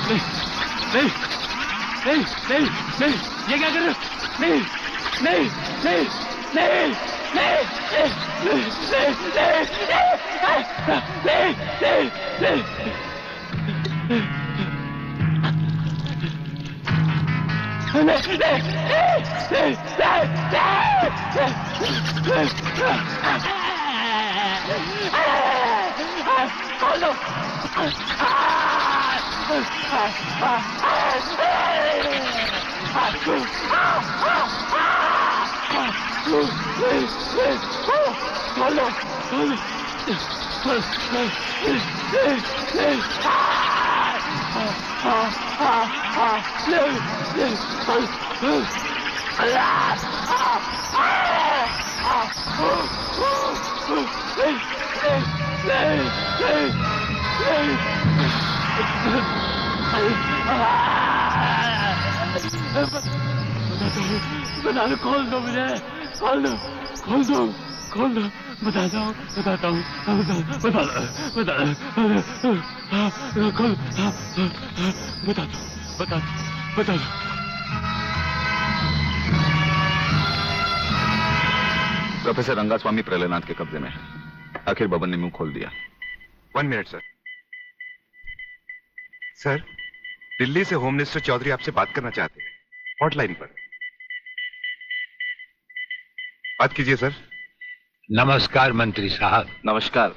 नहीं नहीं नहीं नहीं, ये क्या कर रहे हो? नहीं नहीं नहीं नहीं नहीं नहीं नहीं बता दो, खोल दो मुझे, खोल दो, खोल दो, खोल दो, बताता हूँ, बताता हूँ, बता दो, खोल, बता दो, बता दो, बता दो। प्रोफेसर रंगास्वामी प्रलयनाथ के कब्जे में है। आखिर बबन ने मुंह खोल दिया। 1 मिनट सर। सर, दिल्ली से होम मिनिस्टर चौधरी आपसे बात करना चाहते हैं, हॉटलाइन पर। बात कीजिए सर। नमस्कार मंत्री साहब। नमस्कार।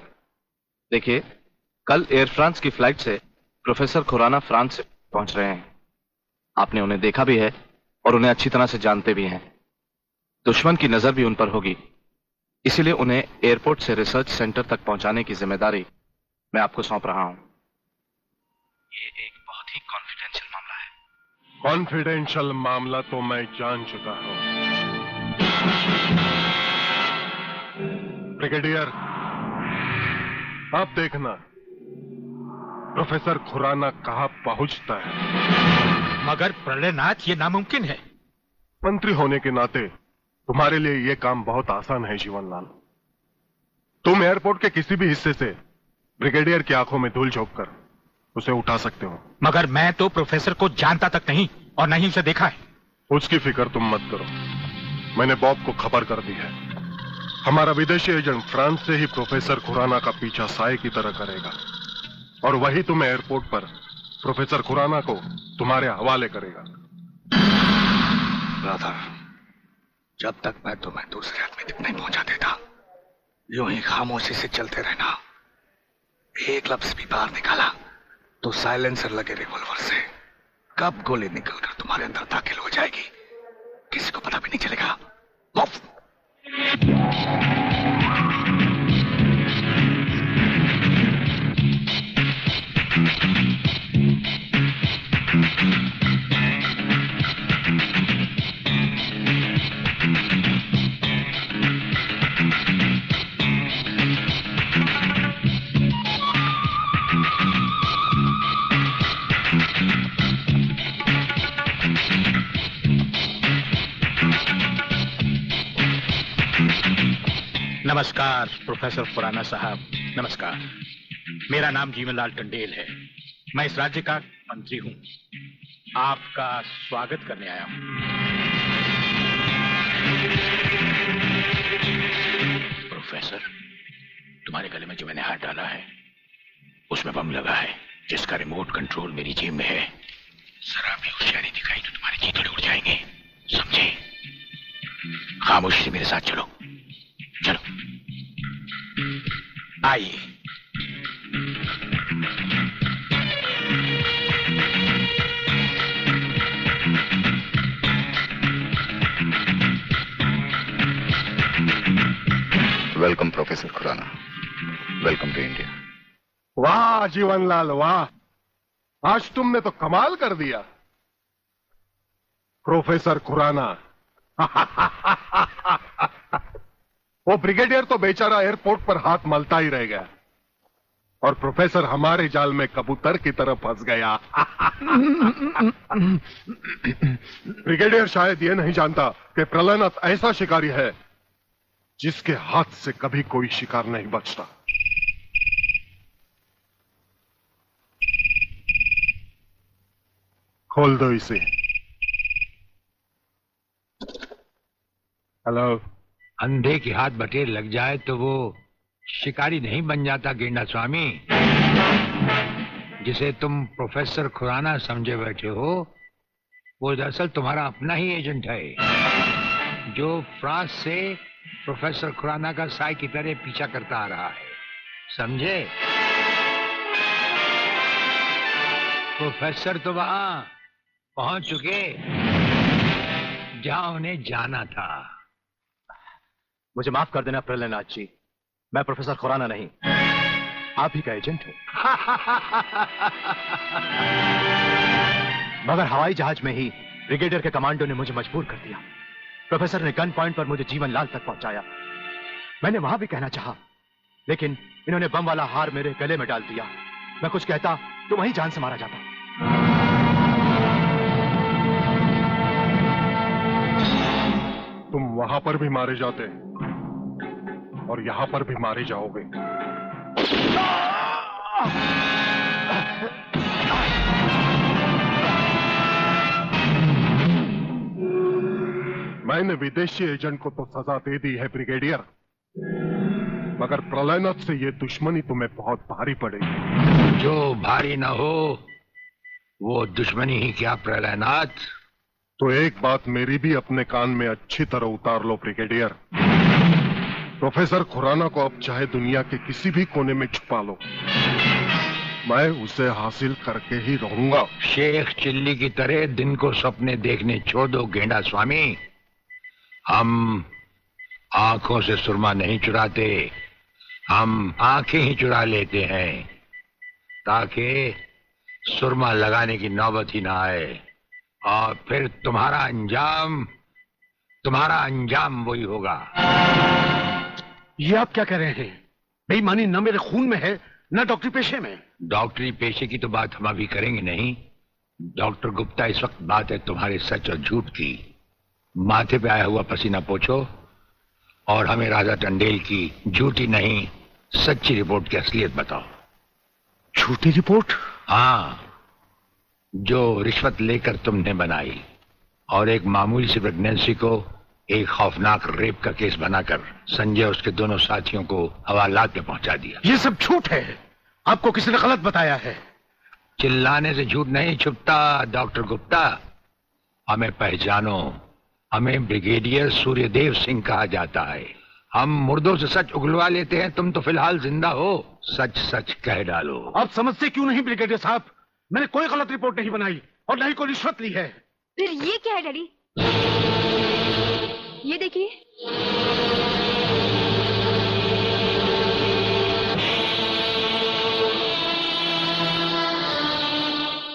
देखिए, कल एयर फ्रांस की फ्लाइट से प्रोफेसर खुराना फ्रांस से पहुंच रहे हैं। आपने उन्हें देखा भी है और उन्हें अच्छी तरह से जानते भी हैं। दुश्मन की नजर भी उन पर होगी, इसीलिए उन्हें एयरपोर्ट से रिसर्च सेंटर तक पहुंचाने की जिम्मेदारी मैं आपको सौंप रहा हूं। ये एक बहुत ही कॉन्फिडेंशियल मामला है। कॉन्फिडेंशियल मामला तो मैं जान चुका हूं। ब्रिगेडियर, आप देखना प्रोफेसर खुराना कहां पहुंचता है। मगर प्रलयनाथ, ये नामुमकिन है। मंत्री होने के नाते तुम्हारे लिए यह काम बहुत आसान है जीवनलाल। तुम एयरपोर्ट के किसी भी हिस्से से ब्रिगेडियर की आंखों में धूल झोंक कर उसे उठा सकते हो। मगर मैं तो प्रोफेसर को जानता तक नहीं और नहीं उसे देखा है। उसकी फिक्र तुम मत करो, मैंने बॉब को खबर कर दी है। हमारा विदेशी एजेंट फ्रांस से ही प्रोफेसर खुराना का पीछा साए की तरह करेगा और वही तुम्हें एयरपोर्ट पर प्रोफेसर खुराना को तुम्हारे हवाले करेगा। ब्रदर, जब तक मैं तुम्हें दूसरे आदमी तक नहीं पहुंचा देता, यूं ही खामोशी से चलते रहना। एक लफ्ज भी बाहर निकाला तो साइलेंसर लगे रिवॉल्वर से कब गोली निकलकर तुम्हारे अंदर दाखिल हो जाएगी किसी को पता भी नहीं चलेगा। नमस्कार प्रोफेसर खुराना साहब, नमस्कार। मेरा नाम जीवनलाल टंडेल है। मैं इस राज्य का मंत्री हूं। आपका स्वागत करने आया हूं। प्रोफेसर, तुम्हारे गले में जो मैंने हाथ डाला है उसमें बम लगा है जिसका रिमोट कंट्रोल मेरी जेब में है। जरा भी होशियारी दिखाई तो तुम्हारे चीथड़े उड़ जाएंगे, समझे? खामोशी से मेरे साथ चलो, चलो आइए। Welcome professor Khurana, welcome to India. वाह जीवनलाल वाह, आज तुमने तो कमाल कर दिया। प्रोफेसर खुराना वो ब्रिगेडियर तो बेचारा एयरपोर्ट पर हाथ मलता ही रह गया और प्रोफेसर हमारे जाल में कबूतर की तरह फंस गया। ब्रिगेडियर शायद ये नहीं जानता कि प्रलयनाथ ऐसा शिकारी है जिसके हाथ से कभी कोई शिकार नहीं बचता। खोल दो इसे। हेलो। अंधे की हाथ बटेर लग जाए तो वो शिकारी नहीं बन जाता गेंडा स्वामी। जिसे तुम प्रोफेसर खुराना समझे बैठे हो वो दरअसल तुम्हारा अपना ही एजेंट है, जो फ्रांस से प्रोफेसर खुराना का साई की तरह पीछा करता आ रहा है, समझे? प्रोफेसर तो वहां पहुंच चुके जहां उन्हें जाना था। मुझे माफ कर देना प्रलयनाथ जी, मैं प्रोफेसर खुराना नहीं, आप ही का एजेंट हूं। मगर हवाई जहाज में ही ब्रिगेडियर के कमांडो ने मुझे मजबूर कर दिया। प्रोफेसर ने गन पॉइंट पर मुझे जीवन लाल तक पहुंचाया। मैंने वहां भी कहना चाहा, लेकिन इन्होंने बम वाला हार मेरे गले में डाल दिया। मैं कुछ कहता तो वहीं जान से मारा जाता। तुम वहां पर भी मारे जाते और यहां पर भी मारे जाओगे। मैंने विदेशी एजेंट को तो सजा दे दी है ब्रिगेडियर, मगर प्रलयनाथ से ये दुश्मनी तुम्हें बहुत भारी पड़ेगी। जो भारी ना हो वो दुश्मनी ही क्या प्रलयनाथ। तो एक बात मेरी भी अपने कान में अच्छी तरह उतार लो ब्रिगेडियर। प्रोफेसर खुराना को अब चाहे दुनिया के किसी भी कोने में छुपा लो, मैं उसे हासिल करके ही रहूंगा। शेख चिल्ली की तरह दिन को सपने देखने छोड़ दो गेंडा स्वामी। हम आंखों से सुरमा नहीं चुराते, हम आंखें ही चुरा लेते हैं ताकि सुरमा लगाने की नौबत ही ना आए, और फिर तुम्हारा अंजाम वही होगा। ये आप क्या कह रहे हैं? बेईमानी न मेरे खून में है न डॉक्टरी पेशे में। डॉक्टरी पेशे की तो बात हम अभी करेंगे नहीं। डॉक्टर गुप्ता, इस वक्त बात है तुम्हारे सच और झूठ की। माथे पे आया हुआ पसीना पोछो और हमें राजा टंडेल की झूठी नहीं सच्ची रिपोर्ट की असलियत बताओ। झूठी रिपोर्ट? हाँ, जो रिश्वत लेकर तुमने बनाई और एक मामूली सी प्रेगनेंसी को एक खौफनाक रेप का केस बनाकर संजय और उसके दोनों साथियों को हवालात में पहुंचा दिया। ये सब झूठ है, आपको किसी ने गलत बताया है। चिल्लाने से झूठ नहीं छुपता डॉक्टर गुप्ता। हमें पहचानो, हमें ब्रिगेडियर सूर्यदेव सिंह कहा जाता है। हम मुर्दों से सच उगलवा लेते हैं, तुम तो फिलहाल जिंदा हो। सच सच कह डालो। आप समझते क्यों नहीं ब्रिगेडियर साहब? मैंने कोई गलत रिपोर्ट नहीं बनाई और न ही कोई रिश्वत ली है। फिर ये क्या है डैडी? ये देखिए,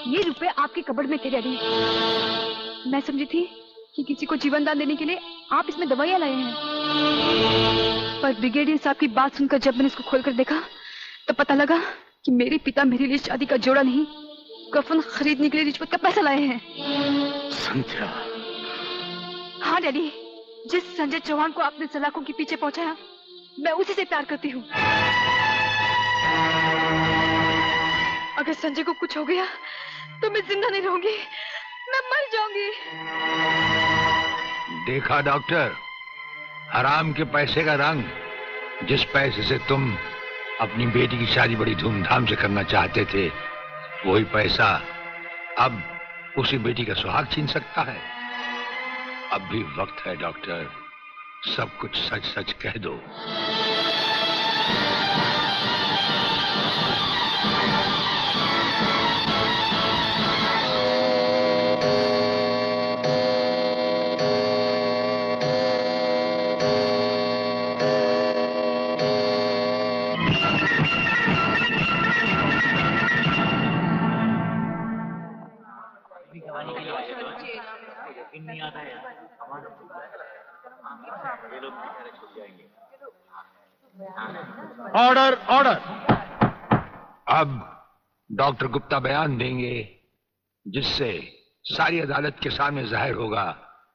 ये रुपए आपके कबर्ड में थे डैडी। मैं समझी थी कि किसी को जीवन दान देने के लिए आप इसमें दवाइयां लाए हैं, पर ब्रिगेडियर साहब की बात सुनकर जब मैंने इसको खोलकर देखा तो पता लगा कि मेरे पिता मेरे लिए शादी का जोड़ा नहीं, कफन खरीदने के लिए रिश्वत का पैसा लाए हैं। संध्या। हाँ डैडी, जिस संजय चौहान को आपने सलाखों के पीछे पहुंचाया, मैं उसी से प्यार करती हूँ। अगर संजय को कुछ हो गया तो मैं जिंदा नहीं रहूंगी, मैं मर जाऊंगी। देखा डॉक्टर, हराम के पैसे का रंग। जिस पैसे से तुम अपनी बेटी की शादी बड़ी धूमधाम से करना चाहते थे, वही पैसा अब उसी बेटी का सुहाग छीन सकता है। अब भी वक्त है डॉक्टर, सब कुछ सच सच कह दो। Order order. अब डॉक्टर गुप्ता बयान देंगे जिससे सारी अदालत के सामने जाहिर होगा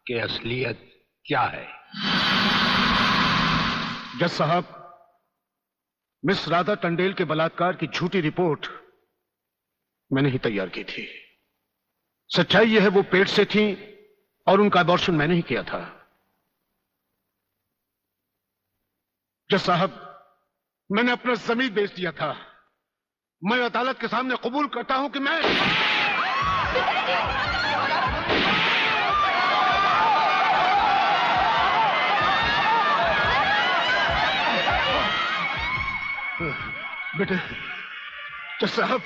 कि असलियत क्या है। जज साहब, मिस राधा टंडेल के बलात्कार की झूठी रिपोर्ट मैंने ही तैयार की थी। सच्चाई यह है वो पेट से थी और उनका अबॉर्शन मैंने ही किया था। जज साहब, मैंने अपना जमीन बेच दिया था। मैं अदालत के सामने कबूल करता हूं कि मैं बेटे, जज साहब,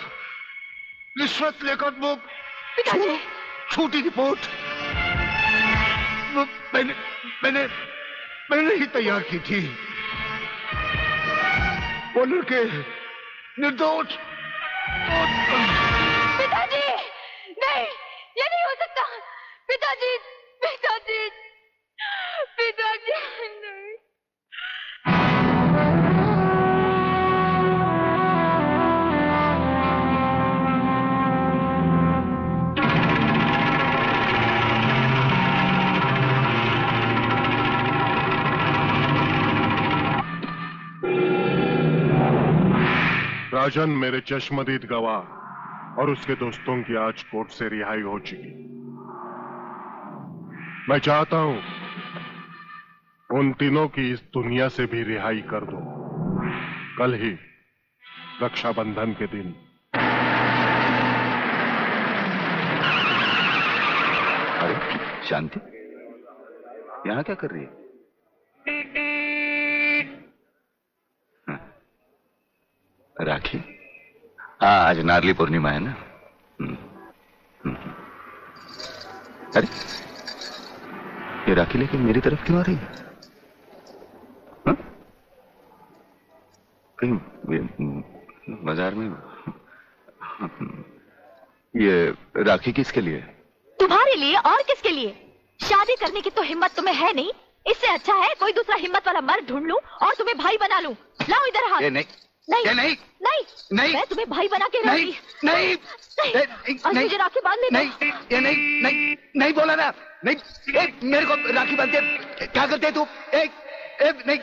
रिश्वत लेकर वो छोटी रिपोर्ट मैंने मैंने मैंने ही तैयार की थी। वो लड़के निर्दोष। पिताजी, नहीं, ये नहीं हो सकता। पिताजी, पिताजी, पिताजी, नहीं। राजन मेरे चश्मदीद गवाह और उसके दोस्तों की आज कोर्ट से रिहाई हो चुकी। मैं चाहता हूं उन तीनों की इस दुनिया से भी रिहाई कर दो। कल ही रक्षाबंधन के दिन। अरे शांति, यहां क्या कर रही है? राखी? हाँ, आज नारली पूर्णिमा है ना। अरे ये राखी लेके मेरी तरफ क्यों आ रही है? हाँ? कहीं बाजार में? ये राखी किसके लिए? तुम्हारे लिए और किसके लिए? शादी करने की तो हिम्मत तुम्हें है नहीं। इससे अच्छा है कोई दूसरा हिम्मत वाला मर्द ढूंढ लूं और तुम्हें भाई बना लूं। लाओ इधर हाथ। नहीं नहीं नहीं नहीं नहीं, नहीं, मैं तुम्हें भाई बना के नहीं नहीं नहीं, और मुझे राखी बांधने दो। नहीं, ये नहीं नहीं नहीं बोला ना। नहीं, मेरे को राखी बांधते क्या करते तू? नहीं,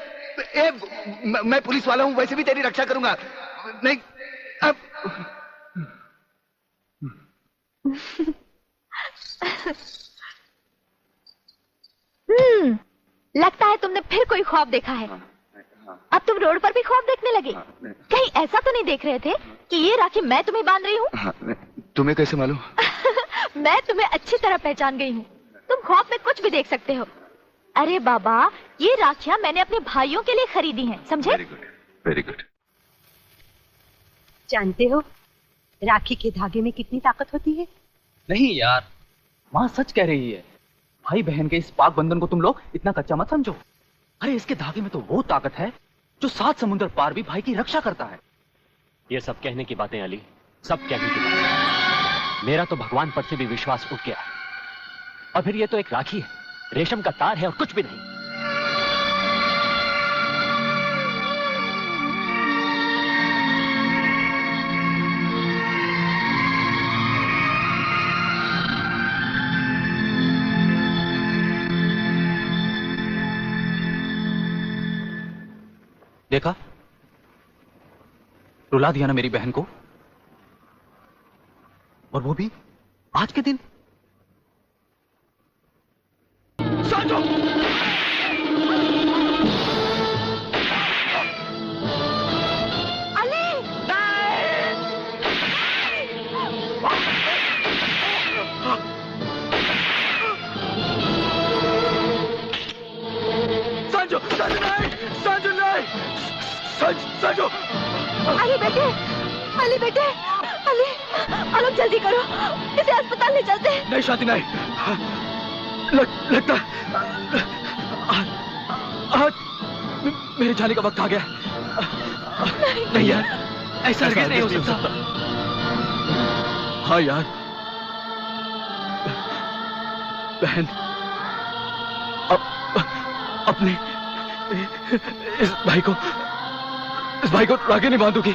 मैं पुलिस वाला हूँ, वैसे भी तेरी रक्षा करूंगा। नहीं अब लगता है तुमने फिर कोई ख्वाब देखा है। अब तुम रोड पर भी ख्वाब देखने लगे। कहीं ऐसा तो नहीं देख रहे थे कि ये राखी मैं तुम्हें बांध रही हूँ? तुम्हें कैसे मालूम? मैं तुम्हें अच्छी तरह पहचान गई हूँ। तुम ख्वाब में कुछ भी देख सकते हो। अरे बाबा, ये राखियाँ मैंने अपने भाइयों के लिए खरीदी हैं, समझे? Very good, very good. जानते हो राखी के धागे में कितनी ताकत होती है? नहीं यार, माँ सच कह रही है। भाई बहन के इस पाक बंधन को तुम लोग इतना कच्चा मत समझो। अरे इसके धागे में तो वो ताकत है जो 7 समुद्र पार भी भाई की रक्षा करता है। ये सब कहने की बातें अली, सब कहने की बातें। मेरा तो भगवान पर से भी विश्वास उठ गया। और फिर ये तो एक राखी है, रेशम का तार है और कुछ भी नहीं। देखा, रुला दिया ना मेरी बहन को, और वो भी आज के दिन। साजो! अली! साजो, साजो नहीं, साजो नहीं, साजो। अली बेटे, अली बेटे, अली, आलोक जल्दी करो, इसे अस्पताल ले चलते हैं। नहीं शांति नहीं, लगता आज मेरे जाने का वक्त आ गया। नहीं यार, ऐसा नहीं हो सकता। हाँ यार, बहन अपने इस भाई को राखी नहीं बांधूंगी।